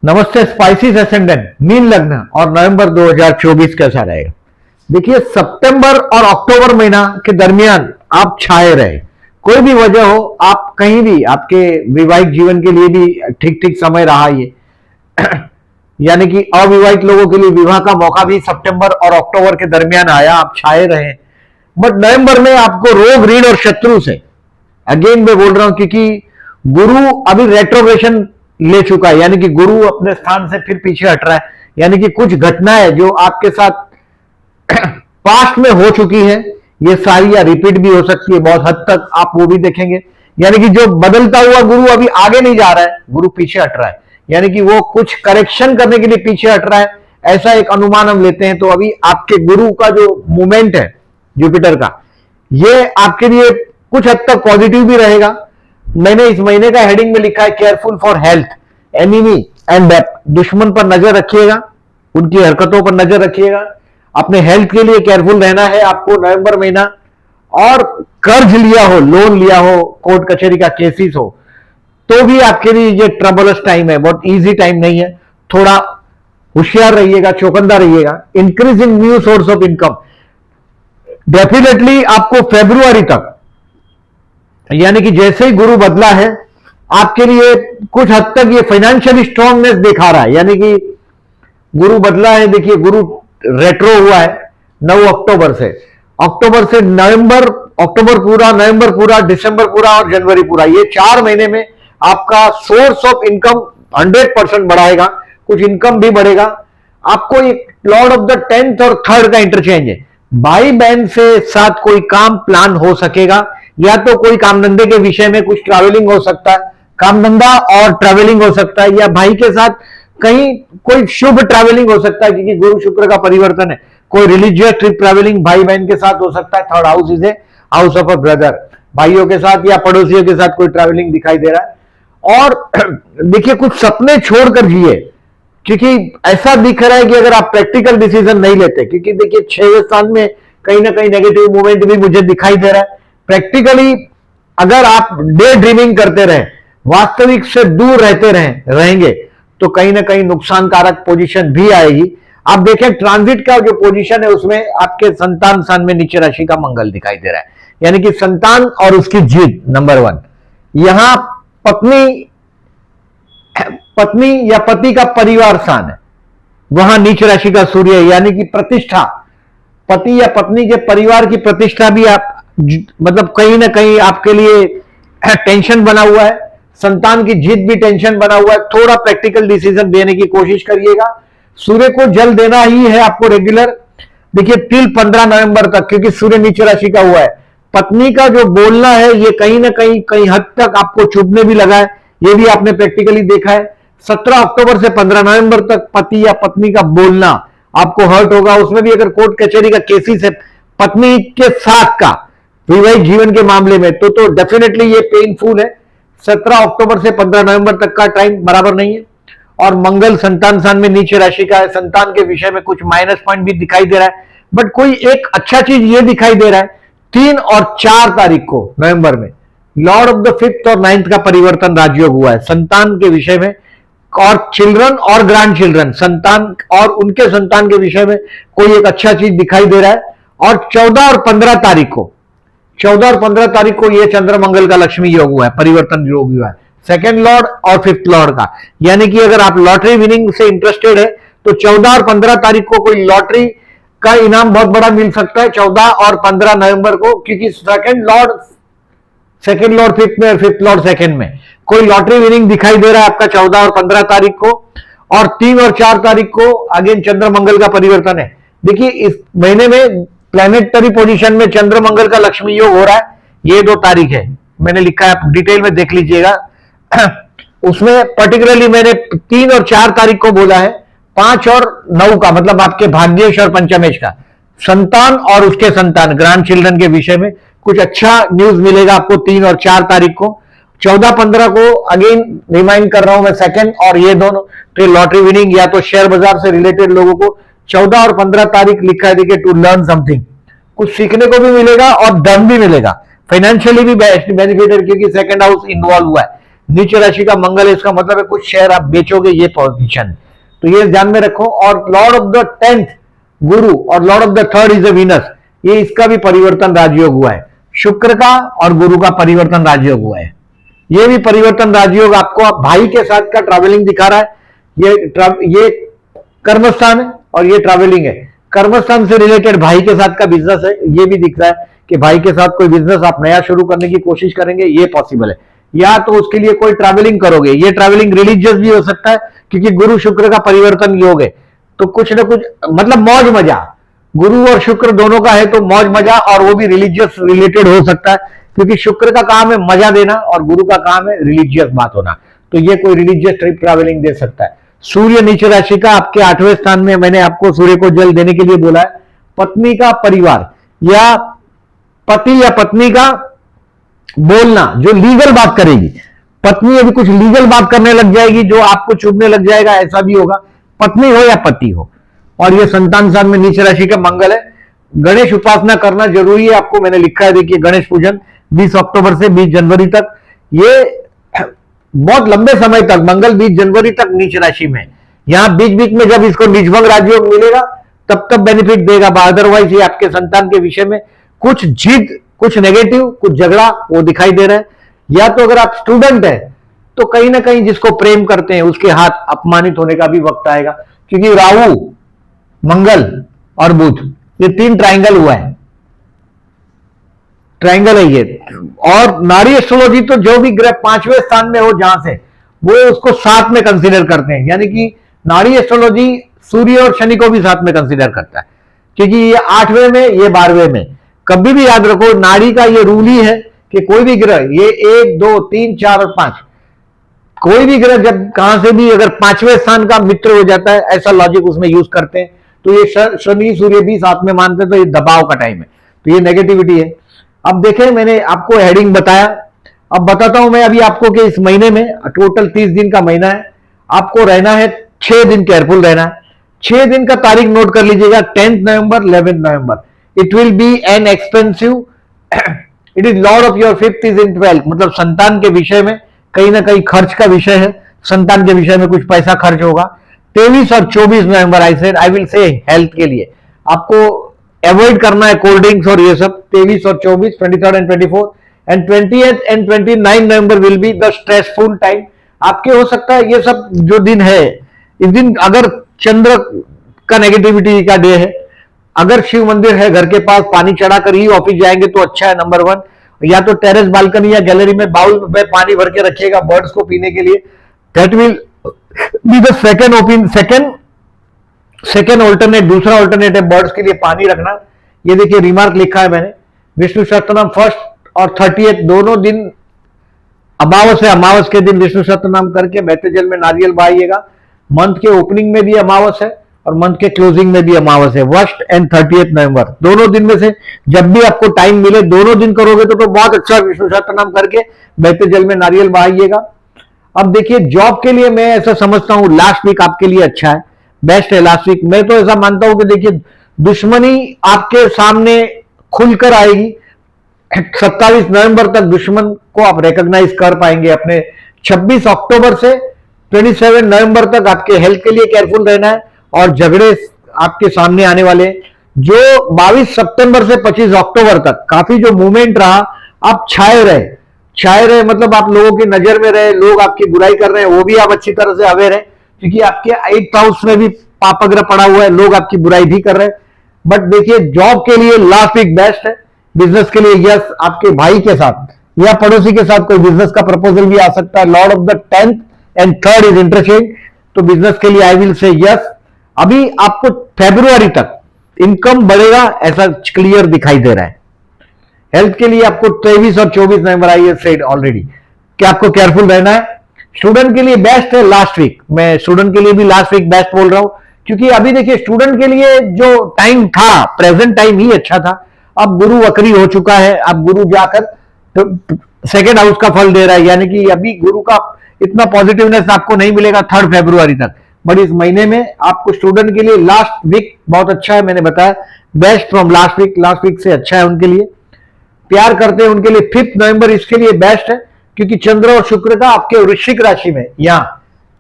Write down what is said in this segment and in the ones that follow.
नमस्ते Pisces ascendant, mean लग्न और नवंबर 2024 कैसा रहेगा। देखिए, सितंबर और अक्टूबर महीना के दरमियान आप छाए रहे, कोई भी वजह हो, आप कहीं भी, आपके वैवाहिक जीवन के लिए भी ठीक ठीक समय रहा ये यानी कि अविवाहित लोगों के लिए विवाह का मौका भी सितंबर और अक्टूबर के दरमियान आया, आप छाए रहे। बट नवंबर में आपको रोग, ऋण और शत्रु से, अगेन मैं बोल रहा हूं, क्योंकि गुरु अभी रेट्रोग्रेशन ले चुका है, यानी कि गुरु अपने स्थान से फिर पीछे हट रहा है। यानी कि कुछ घटनाएं जो आपके साथ पास्ट में हो चुकी है, ये सारी या रिपीट भी हो सकती है, बहुत हद तक आप वो भी देखेंगे। यानी कि जो बदलता हुआ गुरु अभी आगे नहीं जा रहा है, गुरु पीछे हट रहा है, यानी कि वो कुछ करेक्शन करने के लिए पीछे हट रहा है, ऐसा एक अनुमान हम लेते हैं। तो अभी आपके गुरु का जो मूवमेंट है जुपिटर का, ये आपके लिए कुछ हद तक पॉजिटिव भी रहेगा। मैंने इस महीने का हेडिंग में लिखा है careful for health, enemy and death. दुश्मन पर नजर रखिएगा, उनकी हरकतों पर नजर रखिएगा, अपने हेल्थ के लिए केयरफुल रहना है आपको नवंबर महीना। और कर्ज लिया हो, लोन लिया हो, कोर्ट कचहरी का केसेस हो, तो भी आपके लिए ये ट्रबलस टाइम है, बहुत इजी टाइम नहीं है। थोड़ा होशियार रहिएगा, चौकन्ना रहिएगा। Increase in new source of income, definitely आपको फरवरी तक, यानी कि जैसे ही गुरु बदला है, आपके लिए कुछ हद तक ये फाइनेंशियल स्ट्रांगनेस दिखा रहा है। यानी कि गुरु बदला है, देखिए गुरु रेट्रो हुआ है 9 अक्टूबर से, अक्टूबर से नवंबर, अक्टूबर पूरा, नवंबर पूरा, दिसंबर पूरा और जनवरी पूरा, ये 4 महीने में आपका सोर्स ऑफ इनकम 100% बढ़ाएगा, कुछ इनकम भी बढ़ेगा। आपको एक लॉर्ड ऑफ द 10th और 3rd का इंटरचेंज है, भाई बहन से साथ कोई काम प्लान हो सकेगा, या तो कोई काम धंधे के विषय में कुछ ट्रैवलिंग हो सकता है, काम धंधा और ट्रैवलिंग हो सकता है, या भाई के साथ कहीं कोई शुभ ट्रैवलिंग हो सकता है, क्योंकि गुरु शुक्र का परिवर्तन है। कोई रिलीजियस ट्रिप ट्रैवलिंग भाई बहन के साथ हो सकता है। 3rd house is a house of a brother, भाइयों के साथ या पड़ोसियों के साथ कोई ट्रैवलिंग दिखाई दे रहा है। और देखिए, कुछ सपने छोड़कर जिए, क्योंकि ऐसा दिख रहा है कि अगर आप प्रैक्टिकल डिसीजन नहीं लेते, क्योंकि देखिए 6वें स्थान में कहीं ना कहीं नेगेटिव मूवमेंट भी मुझे दिखाई दे रहा है। प्रैक्टिकली अगर आप डे ड्रीमिंग करते रहे, वास्तविक से दूर रहते रहेंगे, तो कहीं ना कहीं नुकसानकारक पोजीशन भी आएगी। आप देखें ट्रांजिट का जो पोजीशन है, उसमें आपके संतान स्थान में नीचे राशि का मंगल दिखाई दे रहा है, यानी कि संतान और उसकी जीत नंबर 1। यहां पत्नी या पति का परिवार स्थान है, वहां नीच राशि का सूर्य है, यानी कि प्रतिष्ठा, पति या पत्नी के परिवार की प्रतिष्ठा भी आप, मतलब कहीं ना कहीं आपके लिए टेंशन बना हुआ है। संतान की जीत भी टेंशन बना हुआ है। थोड़ा प्रैक्टिकल डिसीजन देने की कोशिश करिएगा। सूर्य को जल देना ही है आपको रेगुलर, देखिए टिल 15 नवंबर तक, क्योंकि सूर्य नीचे राशि का हुआ है। पत्नी का जो बोलना है, ये कहीं ना कहीं हद तक आपको चुभने भी लगा है, ये भी आपने प्रैक्टिकली देखा है। 17 अक्टूबर से 15 नवंबर तक पति या पत्नी का बोलना आपको हर्ट होगा। उसमें भी अगर कोर्ट कचहरी का केसेस है पत्नी के साथ का वैवाहिक जीवन के मामले में, तो डेफिनेटली ये पेनफुल है। 17 अक्टूबर से 15 नवंबर तक का टाइम बराबर नहीं है। और मंगल संतान स्थान में नीचे राशि का है, संतान के विषय में कुछ माइनस पॉइंट भी दिखाई दे रहा है। बट कोई एक अच्छा चीज ये दिखाई दे रहा है, 3 और 4 तारीख को नवंबर में लॉर्ड ऑफ द 5th और 9th का परिवर्तन राजयोग हुआ है संतान के विषय में, और चिल्ड्रन और ग्रैंड चिल्ड्रन, संतान और उनके संतान के विषय में कोई एक अच्छा चीज दिखाई दे रहा है। और 14 और 15 तारीख को, 14 और 15 तारीख को यह चंद्र मंगल का लक्ष्मी योग हुआ है, परिवर्तन योग हुआ है, 2nd लॉर्ड और 5th लॉर्ड का। यानी कि अगर आप लॉटरी विनिंग से इंटरेस्टेड है, तो 14 और 15 तारीख को कोई लॉटरी का इनाम बहुत बड़ा मिल सकता है, 14 और 15 नवंबर को, क्योंकि 2nd लॉर्ड 5th में और 5th लॉर्ड 2nd में कोई लॉटरी विनिंग दिखाई दे रहा है आपका 14 और 15 तारीख को। और 3 और 4 तारीख को अगेन चंद्र मंगल का परिवर्तन है। देखिए इस महीने में प्लैनेटरी पोजीशन में चंद्र मंगल का लक्ष्मी योग हो रहा है, ये 2 तारीख है, मैंने लिखा है, आप डिटेल में देख लीजिएगा। उसमें पर्टिकुलरली मैंने 3 और 4 तारीख को बोला है, 5 और 9 का, मतलब आपके भाग्येश और पंचमेश का, संतान और उसके संतान ग्रैंड चिल्ड्रन के विषय में कुछ अच्छा न्यूज मिलेगा आपको 3 और 4 तारीख को। 14-15 को अगेन रिमाइंड कर रहा हूं मैं, 2nd और ये दोनों तो लॉटरी विनिंग या तो शेयर बाजार से रिलेटेड लोगों को 14 और 15 तारीख लिखा है, देखिए टू लर्न समथिंग, कुछ सीखने को भी मिलेगा और धन भी मिलेगा, फाइनेंशियली भी बेनिफिटेड, क्योंकि 2nd हाउस इन्वॉल्व हुआ है। नीच राशि का मंगल है, इसका मतलब है कुछ शेयर आप बेचोगे, ये पोजीशन, तो ये ध्यान में रखो। और लॉर्ड ऑफ द 10th गुरु और Lord of the 3rd is a Venus, ये इसका भी परिवर्तन राजयोग हुआ है, शुक्र का और गुरु का परिवर्तन राजयोग हुआ है। ये भी परिवर्तन राजयोग आपको आप भाई के साथ का ट्रैवलिंग दिखा रहा है। ये कर्मस्थान है और ये ट्रैवलिंग है। कर्मस्थान से रिलेटेड भाई के साथ का बिजनेस है, ये भी दिख रहा है कि भाई के साथ कोई बिजनेस आप नया शुरू करने की कोशिश करेंगे, ये पॉसिबल है। या तो उसके लिए कोई ट्रैवलिंग करोगे, ये ट्रैवलिंग रिलीजियस भी हो सकता है क्योंकि गुरु शुक्र का परिवर्तन योग है, तो कुछ ना कुछ मतलब मौज मजा, गुरु और शुक्र दोनों का है तो मौज मजा, और वो भी रिलीजियस रिलेटेड हो सकता है क्योंकि शुक्र का काम है मजा देना और गुरु का काम है रिलीजियस बात होना, तो ये कोई रिलीजियस ट्रिप ट्रैवलिंग दे सकता है। सूर्य नीच राशि का आपके 8वें स्थान में, मैंने आपको सूर्य को जल देने के लिए बोला है। पत्नी का परिवार या पति या पत्नी का बोलना, जो लीगल बात करेगी, पत्नी अभी कुछ लीगल बात करने लग जाएगी जो आपको चुभने लग जाएगा, ऐसा भी होगा, पत्नी हो या पति हो। और ये संतान स्थान में नीच राशि का मंगल है। गणेश उपासना करना जरूरी है आपको, मैंने लिखा है देखिए, गणेश पूजन 20 अक्टूबर से 20 जनवरी तक, ये बहुत लंबे समय तक, मंगल 20 जनवरी तक नीच राशि में, यहां बीच बीच में जब इसको निजभंग राजयोग मिलेगा तब तब बेनिफिट देगा, अदरवाइज ये आपके संतान के विषय में कुछ जिद, कुछ नेगेटिव, कुछ झगड़ा वो दिखाई दे रहा है। या तो अगर आप स्टूडेंट है तो कहीं ना कहीं जिसको प्रेम करते हैं उसके हाथ अपमानित होने का भी वक्त आएगा, क्योंकि राहु, मंगल और बुध, ये 3 ट्राइंगल हुआ है, ट्राइंगल है ये। और नारी एस्ट्रोलॉजी तो जो भी ग्रह 5वें स्थान में हो जहां से, वो उसको साथ में कंसीडर करते हैं, यानी कि नारी एस्ट्रोलॉजी सूर्य और शनि को भी साथ में कंसीडर करता है, क्योंकि ये 8वें में, ये 12वें में। कभी भी याद रखो, नारी का ये रूल ही है कि कोई भी ग्रह, ये 1 2 3 4 और 5, कोई भी ग्रह जब कहां से भी अगर 5वें स्थान का मित्र हो जाता है, ऐसा लॉजिक उसमें यूज करते हैं, तो ये शनि सूर्य भी साथ में मानते हैं, तो ये दबाव का टाइम है, तो ये नेगेटिविटी है। अब देखें, मैंने आपको हेडिंग बताया, अब बताता हूं मैं अभी आपको कि इस महीने में टोटल 30 दिन का महीना है, आपको रहना है 6 दिन, केयरफुल रहना है। 6 दिन का तारीख नोट कर लीजिएगा, 10th November, 11th November. It will be an expensive, it is Lord of your 5th is in 12th, मतलब संतान के विषय में कहीं ना कहीं खर्च का विषय है, संतान के विषय में कुछ पैसा खर्च होगा। 23 और 24 नवंबर आई विल से हेल्थ के लिए आपको अवॉइड करना है कोल्ड ड्रिंक्स और ये सब। 23 और 24, 23rd and 24 and 20th and 29 November will be the stressful time आपके। हो सकता है ये सब जो दिन है, इस दिन अगर चंद्र का नेगेटिविटी का डे है, अगर शिव मंदिर है घर के पास, पानी चढ़ाकर ही ऑफिस जाएंगे तो अच्छा है, नंबर 1। या तो टेरेस, बालकनी या गैलरी में बाउल में पानी भर के रखिएगा बर्ड्स को पीने के लिए, that will be the second alternate, दूसरा ऑल्टरनेट है बर्ड्स के लिए पानी रखना। ये देखिए रिमार्क लिखा है मैंने, विष्णु सहस्त्रनाम 1st और 30th दोनों दिन, अमावस के दिन विष्णु सहस्त्रनाम करके बहते जल में नारियल बहाइएगा। मंथ के ओपनिंग में भी अमावस है और मंथ के क्लोजिंग में भी अमावस है, 1st एंड 30th नवंबर, दोनों दिन में से जब भी आपको टाइम मिले दोनों दिन करोगे तो बहुत अच्छा, विष्णु सहस्त्रनाम करके बहते जल में नारियल बहाइएगा। अब देखिए जॉब के लिए मैं ऐसा समझता हूं लास्ट वीक आपके लिए अच्छा है, बेस्ट है लास्ट वीक। मैं तो ऐसा मानता हूं कि देखिए दुश्मनी आपके सामने खुलकर आएगी, 27 नवंबर तक दुश्मन को आप रिकॉग्नाइज कर पाएंगे अपने। 26 अक्टूबर से 27 नवंबर तक आपके हेल्थ के लिए केयरफुल रहना है और झगड़े आपके सामने आने वाले। जो 22 सितंबर से 25 अक्टूबर तक काफी जो मूवमेंट रहा, आप छाए रहे मतलब आप लोगों की नजर में रहे, लोग आपकी बुराई कर रहे हैं वो भी आप अच्छी तरह से अवेयर है, क्योंकि आपके 8th हाउस में भी पापग्रह पड़ा हुआ है, लोग आपकी बुराई भी कर रहे हैं। बट देखिए जॉब के लिए लास्ट वीक बेस्ट है, बिजनेस के लिए यस, आपके भाई के साथ या पड़ोसी के साथ कोई बिजनेस का प्रपोजल भी आ सकता है। Lord of the 10th and 3rd is interchange, तो बिजनेस के लिए आई विल से यस। अभी आपको फरवरी तक इनकम बढ़ेगा ऐसा क्लियर दिखाई दे रहा है। हेल्थ के लिए आपको 23 और 24 नवंबर आई सेड ऑलरेडी कि आपको केयरफुल रहना है। स्टूडेंट के लिए बेस्ट है लास्ट वीक, मैं स्टूडेंट के लिए भी लास्ट वीक बेस्ट बोल रहा हूं, क्योंकि अभी देखिए स्टूडेंट के लिए जो टाइम था, प्रेजेंट टाइम ही अच्छा था। अब गुरु वक्री हो चुका है, अब गुरु जाकर तो 2nd हाउस का फल दे रहा है, यानी कि अभी गुरु का इतना पॉजिटिवनेस आपको नहीं मिलेगा 3rd फरवरी तक। बट इस महीने में आपको स्टूडेंट के लिए लास्ट वीक बहुत अच्छा है, मैंने बताया बेस्ट फ्रॉम लास्ट वीक से अच्छा है उनके लिए। प्यार करते हैं उनके लिए 5th नवंबर इसके लिए बेस्ट है। क्योंकि चंद्र और शुक्र का आपके वृश्चिक राशि में यहाँ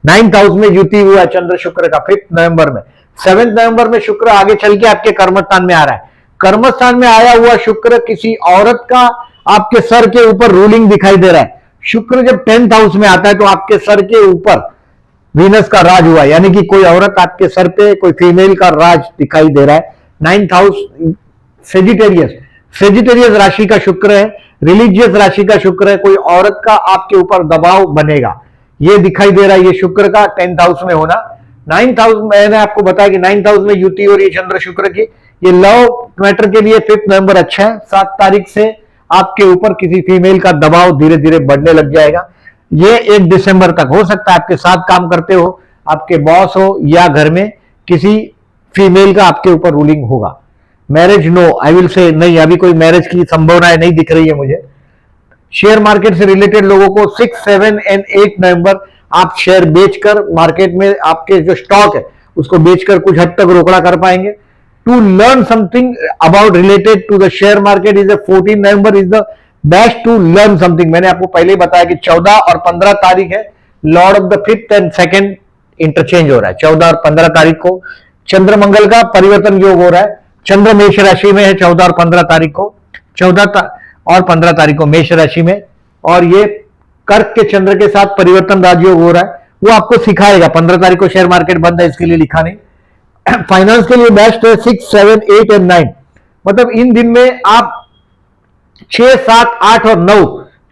9th हाउस में युति हुआ है चंद्र शुक्र का 5 नवंबर में। 7 नवंबर में शुक्र आगे चल के आपके कर्मस्थान में आ रहा है। कर्मस्थान में आया हुआ शुक्र किसी औरत का आपके सर के ऊपर रूलिंग दिखाई दे रहा है। शुक्र जब 10th हाउस में आता है तो आपके सर के ऊपर वीनस का राज हुआ, यानी कि कोई औरत आपके सर पे, कोई फीमेल का राज दिखाई दे रहा है। 9th हाउस सेजिटेरियस राशि का शुक्र है, रिलीजियस राशि का शुक्र है, कोई औरत का आपके ऊपर दबाव बनेगा, ये दिखाई दे रहा है। ये शुक्र का 10th हाउस में होना। 9th हाउस मैंने आपको बताया कि 9th हाउस में युति और ये चंद्र शुक्र की, ये लव मैटर के लिए 5th नवंबर अच्छा है। 7 तारीख से आपके ऊपर किसी फीमेल का दबाव धीरे धीरे बढ़ने लग जाएगा। ये 1 दिसंबर तक हो सकता है आपके साथ काम करते हो, आपके बॉस हो या घर में किसी फीमेल का आपके ऊपर रूलिंग होगा। Marriage no, I will say नहीं, अभी कोई मैरिज की संभावनाएं नहीं दिख रही है मुझे। शेयर मार्केट से रिलेटेड लोगों को 6, 7 एंड 8 नवंबर आप शेयर बेचकर मार्केट में आपके जो स्टॉक है उसको बेचकर कुछ हद तक रोकड़ा कर पाएंगे। To learn something about related to the share market is 14 November is the best to learn something. मैंने आपको पहले ही बताया कि 14 और 15 तारीख है Lord of the 5th and 2nd interchange हो रहा है। 14 और 15 तारीख को चंद्र मंगल का परिवर्तन योग हो रहा है। चंद्र मेष राशि में है 14 और 15 तारीख को, 14 और 15 तारीख को मेष राशि में, और ये कर्क के चंद्र के साथ परिवर्तन राजयोग हो रहा है। वो आपको सिखाएगा। 15 तारीख को शेयर मार्केट बंद है, इसके लिए लिखा नहीं। फाइनेंस के लिए बेस्ट है 6, 7, 8 एंड 9, मतलब इन दिन में आप 6, 7, 8 और 9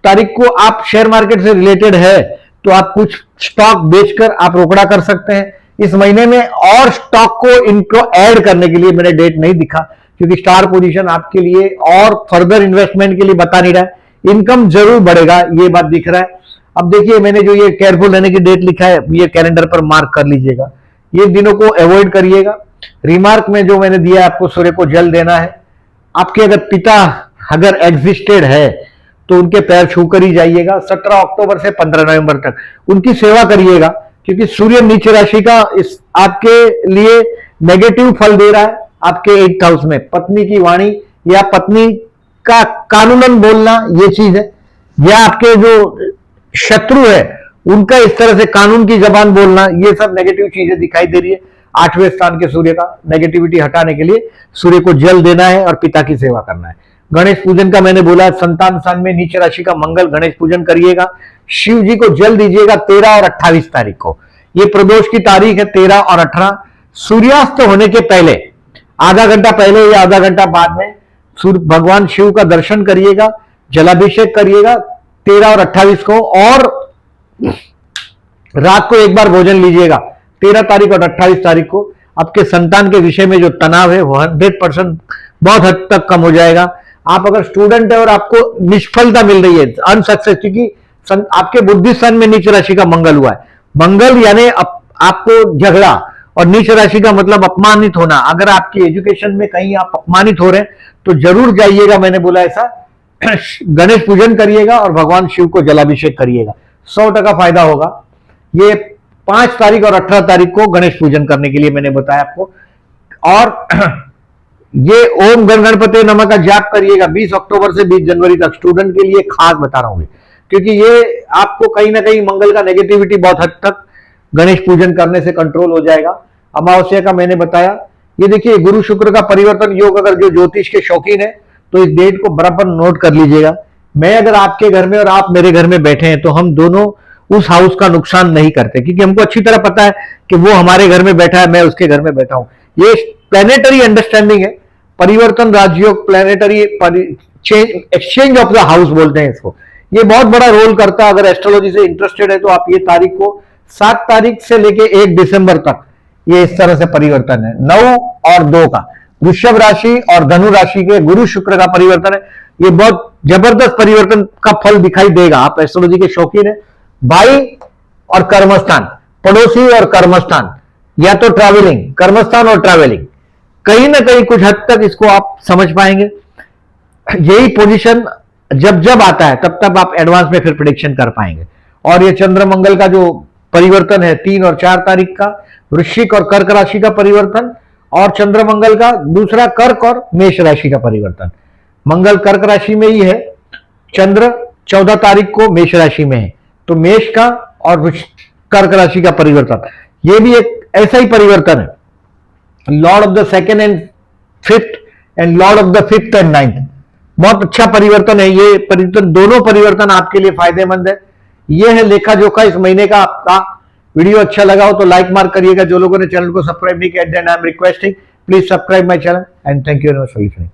तारीख को आप शेयर मार्केट से रिलेटेड है तो आप कुछ स्टॉक बेचकर आप रोकड़ा कर सकते हैं। इस महीने में और स्टॉक को इनको ऐड करने के लिए मैंने डेट नहीं दिखा, क्योंकि स्टार पोजीशन आपके लिए और फर्दर इन्वेस्टमेंट के लिए बता नहीं रहा है। इनकम जरूर बढ़ेगा, ये बात दिख रहा है। अब देखिए मैंने जो ये केयरफुल रहने की डेट लिखा है, ये कैलेंडर पर मार्क कर लीजिएगा। ये दिनों को अवॉइड करिएगा। रिमार्क में जो मैंने दिया आपको, सूर्य को जल देना है। आपके अगर पिता अगर एग्जिस्टेड है तो उनके पैर छू कर ही जाइएगा। 17 अक्टूबर से 15 नवंबर तक उनकी सेवा करिएगा, क्योंकि सूर्य नीच राशि का इस आपके लिए नेगेटिव फल दे रहा है। आपके 8th हाउस में पत्नी की वाणी या पत्नी का कानूनन बोलना ये चीज है, या आपके जो शत्रु है उनका इस तरह से कानून की जबान बोलना, ये सब नेगेटिव चीजें दिखाई दे रही है। 8वें स्थान के सूर्य का नेगेटिविटी हटाने के लिए सूर्य को जल देना है और पिता की सेवा करना है। गणेश पूजन का मैंने बोला, संतान स्थान में नीच राशि का मंगल, गणेश पूजन करिएगा। शिव जी को जल दीजिएगा 13 और 28 तारीख को। ये प्रदोष की तारीख है 13 और 18। सूर्यास्त होने के पहले आधा घंटा पहले या आधा घंटा बाद में सूर्य भगवान शिव का दर्शन करिएगा, जलाभिषेक करिएगा 13 और 28 को, और रात को एक बार भोजन लीजिएगा 13 तारीख और 28 तारीख को। आपके संतान के विषय में जो तनाव है वो 100% बहुत हद तक कम हो जाएगा। आप अगर स्टूडेंट है और आपको निष्फलता मिल रही है, अनसक्सेस, क्योंकि आपके बुद्धि स्थान में नीच राशि का मंगल हुआ है। मंगल यानी आपको झगड़ा, और नीच राशि का मतलब अपमानित होना। अगर आपकी एजुकेशन में कहीं आप अपमानित हो रहे हैं तो जरूर जाइएगा, मैंने बोला ऐसा, गणेश पूजन करिएगा और भगवान शिव को जलाभिषेक करिएगा, 100% फायदा होगा। ये 5 तारीख और 18 तारीख को गणेश पूजन करने के लिए मैंने बताया आपको। और ये ओम गण गणपति नमः का जाप करिएगा 20 अक्टूबर से 20 जनवरी तक। स्टूडेंट के लिए खास बता रहा हूं, क्योंकि ये आपको कहीं ना कहीं मंगल का नेगेटिविटी बहुत हद तक गणेश पूजन करने से कंट्रोल हो जाएगा। अमावस्या का मैंने बताया। ये देखिए गुरु शुक्र का परिवर्तन योग, अगर जो ज्योतिष के शौकीन है तो इस डेट को बराबर नोट कर लीजिएगा। मैं अगर आपके घर में और आप मेरे घर में बैठे हैं तो हम दोनों उस हाउस का नुकसान नहीं करते, क्योंकि हमको अच्छी तरह पता है कि वो हमारे घर में बैठा है, मैं उसके घर में बैठा हूं। ये प्लेनेटरी अंडरस्टैंडिंग है, परिवर्तन राजयोग, planetary exchange of the house बोलते हैं इसको। ये बहुत बड़ा रोल करता है। अगर एस्ट्रोलॉजी से इंटरेस्टेड है तो आप ये तारीख को 7 तारीख से लेके 1 दिसंबर तक ये इस तरह से परिवर्तन है। 9 और 2 का वृषभ राशि और धनु राशि के गुरु शुक्र का परिवर्तन है। ये बहुत जबरदस्त परिवर्तन का फल दिखाई देगा। आप एस्ट्रोलॉजी के शौकीन है। भाई और कर्मस्थान, पड़ोसी और कर्मस्थान, या तो ट्रैवलिंग, कर्मस्थान और ट्रैवलिंग, कहीं ना कहीं कुछ हद तक इसको आप समझ पाएंगे। यही पोजीशन जब जब आता है तब तब आप एडवांस में फिर प्रेडिक्शन कर पाएंगे। और ये चंद्र मंगल का जो परिवर्तन है 3 और 4 तारीख का, वृश्चिक और कर्क राशि का परिवर्तन, और चंद्र मंगल का दूसरा कर्क और मेष राशि का परिवर्तन। मंगल कर्क राशि में ही है, चंद्र 14 तारीख को मेष राशि में है, तो मेष का और कर्क राशि का परिवर्तन, ये भी एक ऐसा ही परिवर्तन है। Lord of the second and fifth and Lord of the fifth and ninth, बहुत अच्छा परिवर्तन है। ये परिवर्तन, दोनों परिवर्तन आपके लिए फायदेमंद है। ये है लेखा जोखा इस महीने का आपका। वीडियो अच्छा लगा हो तो लाइक मार्क करिएगा। जो लोगों ने चैनल को सब्सक्राइब नहीं किया, then I am requesting please subscribe my channel and thank you very much for listening.